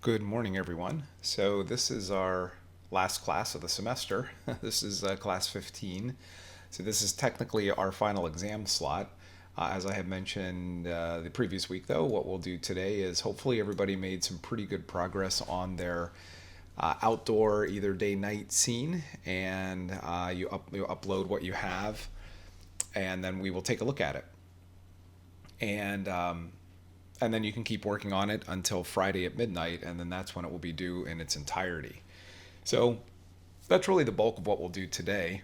Good morning, everyone. So this is our last class of the semester. This is class 15. So this is technically our final exam slot. As I had mentioned the previous week, though, what we'll do today is hopefully everybody made some pretty good progress on their outdoor either day-night scene, and you upload what you have, and then we will take a look at it. And then you can keep working on it until Friday at midnight, and then that's when it will be due in its entirety. So that's really the bulk of what we'll do today.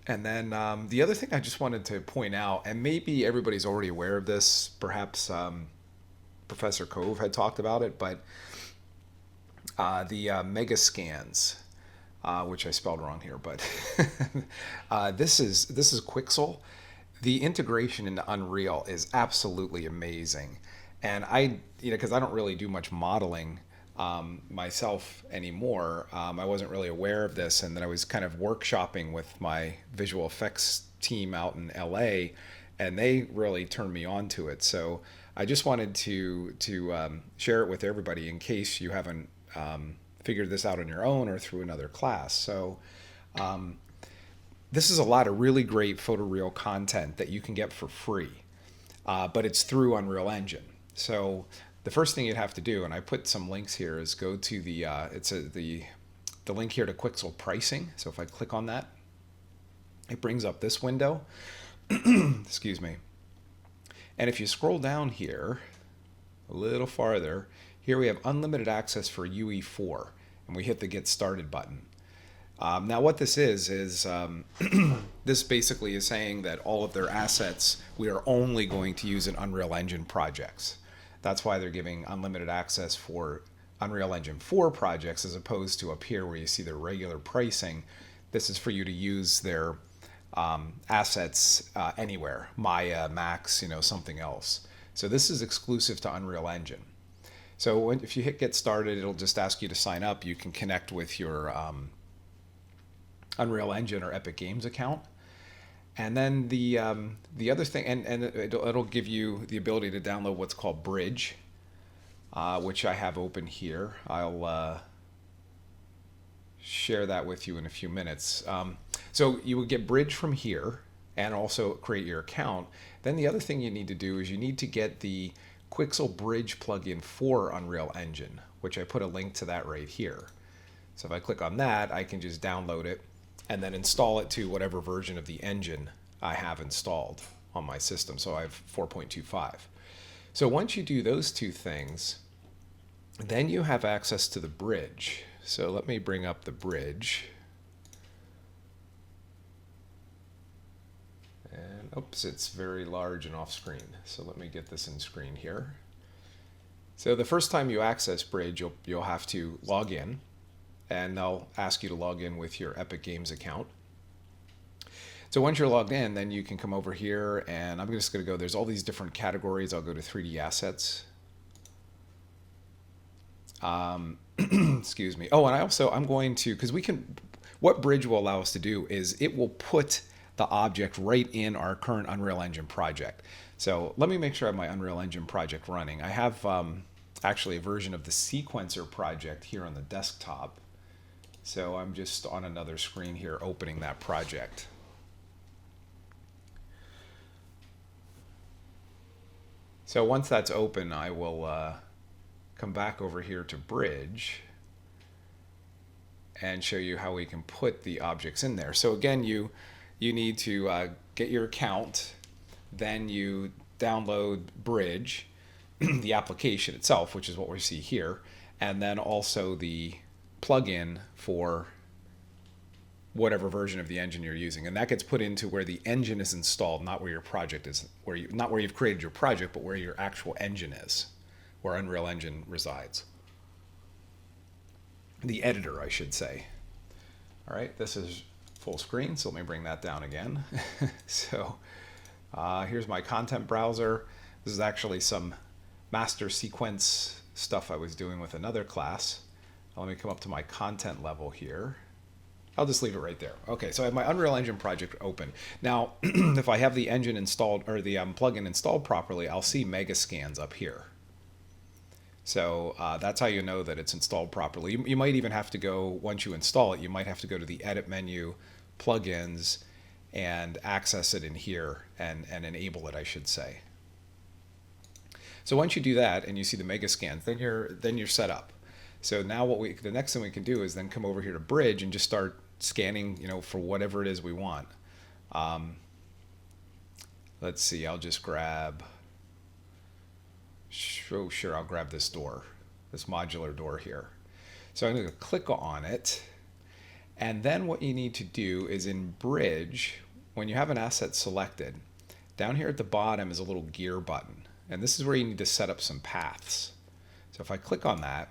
And then the other thing I just wanted to point out, and maybe everybody's already aware of this, perhaps Professor Cove had talked about it, but the MegaScans, which I spelled wrong here, but this is Quixel. The integration into Unreal is absolutely amazing. And because I don't really do much modeling myself anymore, I wasn't really aware of this. And then I was kind of workshopping with my visual effects team out in LA, and they really turned me on to it. So I just wanted to share it with everybody in case you haven't figured this out on your own or through another class. So this is a lot of really great photoreal content that you can get for free, but it's through Unreal Engine. So the first thing you'd have to do, and I put some links here, is go to the link here to Quixel pricing. So if I click on that, it brings up this window. Excuse me. And if you scroll down here a little farther, here we have unlimited access for UE4, and we hit the Get Started button. Now what this is this basically is saying that all of their assets, we are only going to use in Unreal Engine projects. That's why they're giving unlimited access for Unreal Engine 4 projects, as opposed to up here where you see their regular pricing. This is for you to use their assets anywhere, Maya, Max, something else. So this is exclusive to Unreal Engine. So if you hit Get Started, it'll just ask you to sign up. You can connect with your Unreal Engine or Epic Games account. And then the other thing, and it'll give you the ability to download what's called Bridge, which I have open here. I'll share that with you in a few minutes. So you would get Bridge from here and also create your account. Then the other thing you need to do is you need to get the Quixel Bridge plugin for Unreal Engine, which I put a link to that right here. So if I click on that, I can just download it and then install it to whatever version of the engine I have installed on my system. So I have 4.25. So once you do those two things, then you have access to the bridge. So let me bring up the bridge. And oops, it's very large and off screen. So let me get this in screen here. So the first time you access Bridge, you'll have to log in, and they'll ask you to log in with your Epic Games account. So once you're logged in, then you can come over here, and I'm just going to go, there's all these different categories. I'll go to 3D assets. Excuse me. Oh, and I'm going to, because what Bridge will allow us to do is it will put the object right in our current Unreal Engine project. So let me make sure I have my Unreal Engine project running. I have actually a version of the sequencer project here on the desktop. So I'm just on another screen here opening that project. So once that's open, I will come back over here to Bridge and show you how we can put the objects in there. So again, you need to get your account, then you download Bridge, the application itself, which is what we see here, and then also the plugin for whatever version of the engine you're using, and that gets put into where the engine is installed, not where your project is, not where you've created your project, but where your actual engine is, where Unreal Engine resides. The editor, I should say. All right, this is full screen, so let me bring that down again. So here's my content browser. This is actually some master sequence stuff I was doing with another class. Let me come up to my content level here. I'll just leave it right there. Okay, so I have my Unreal Engine project open. Now, if I have the engine installed, or the plugin installed properly, I'll see MegaScans up here. So that's how you know that it's installed properly. You might even have to go, once you install it, you might have to go to the edit menu, plugins, and access it in here and enable it, I should say. So once you do that and you see the MegaScans, then you're set up. So now the next thing we can do is then come over here to Bridge and just start scanning, for whatever it is we want. Let's see, I'll just grab, oh sure, I'll grab this door, this modular door here. So I'm going to click on it. And then what you need to do is in Bridge, when you have an asset selected, down here at the bottom is a little gear button. And this is where you need to set up some paths. So if I click on that,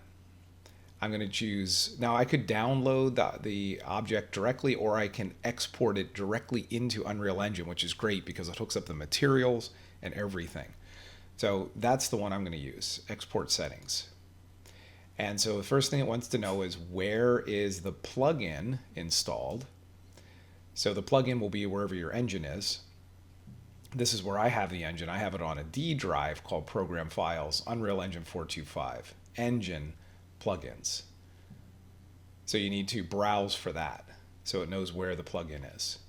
I'm going to choose, now I could download the object directly, or I can export it directly into Unreal Engine, which is great because it hooks up the materials and everything. So that's the one I'm going to use, export settings. And so the first thing it wants to know is, where is the plugin installed? So the plugin will be wherever your engine is. This is where I have the engine. I have it on a D drive called Program Files, Unreal Engine 425, Engine, Plugins. So you need to browse for that so it knows where the plugin is.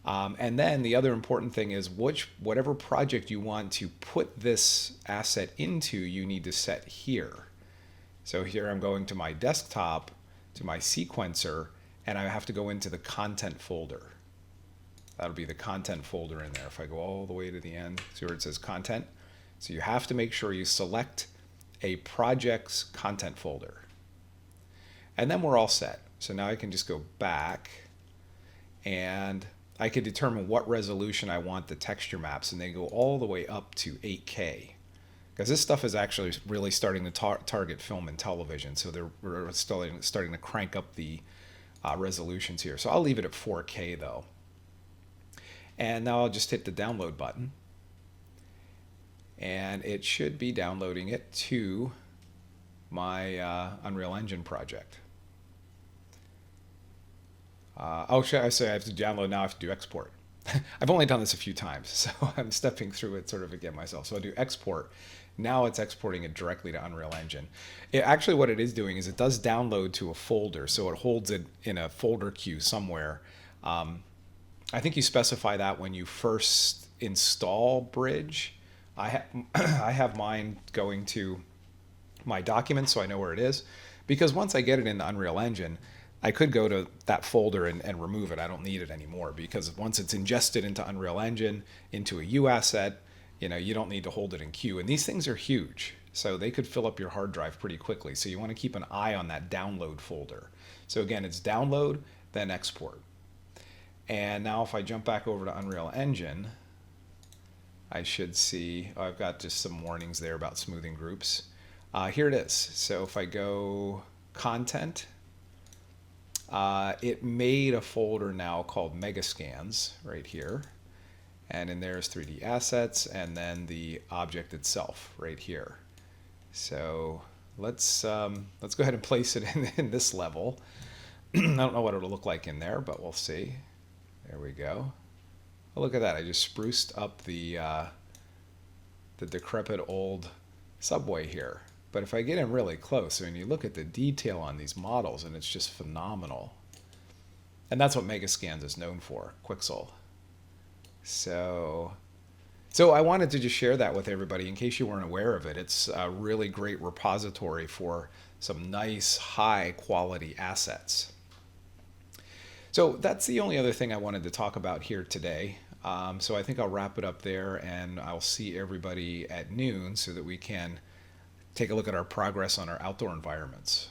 And then the other important thing is whatever project you want to put this asset into, you need to set here. So here I'm going to my desktop, to my sequencer, and I have to go into the content folder. That'll be the content folder in there. If I go all the way to the end, see where it says content? So you have to make sure you select a project's content folder. And then we're all set. So now I can just go back and I can determine what resolution I want the texture maps, and they go all the way up to 8K. Because this stuff is actually really starting to target film and television. So we're starting to crank up the resolutions here. So I'll leave it at 4K though. And now I'll just hit the download button. And it should be downloading it to my Unreal Engine project. Should I say I have to download now? I have to do export. I've only done this a few times, so I'm stepping through it sort of again myself. So I do export. Now it's exporting it directly to Unreal Engine. Actually, what it is doing is it does download to a folder, so it holds it in a folder queue somewhere. I think you specify that when you first install Bridge. I have mine going to my documents so I know where it is, because once I get it in the Unreal Engine, I could go to that folder and remove it. I don't need it anymore, because once it's ingested into Unreal Engine, into a U asset, you don't need to hold it in queue. And these things are huge, so they could fill up your hard drive pretty quickly. So you want to keep an eye on that download folder. So again, it's download, then export. And now if I jump back over to Unreal Engine, I should see, I've got just some warnings there about smoothing groups. Here it is. So if I go content, it made a folder now called MegaScans right here. And in there is 3D assets and then the object itself right here. So let's go ahead and place it in this level. I don't know what it'll look like in there, but we'll see. There we go. Oh, look at that. I just spruced up the decrepit old subway here. But if I get in really close, I mean, you look at the detail on these models and it's just phenomenal. And that's what MegaScans is known for, Quixel. So I wanted to just share that with everybody in case you weren't aware of it. It's a really great repository for some nice high quality assets. So that's the only other thing I wanted to talk about here today. So I think I'll wrap it up there, and I'll see everybody at noon so that we can take a look at our progress on our outdoor environments.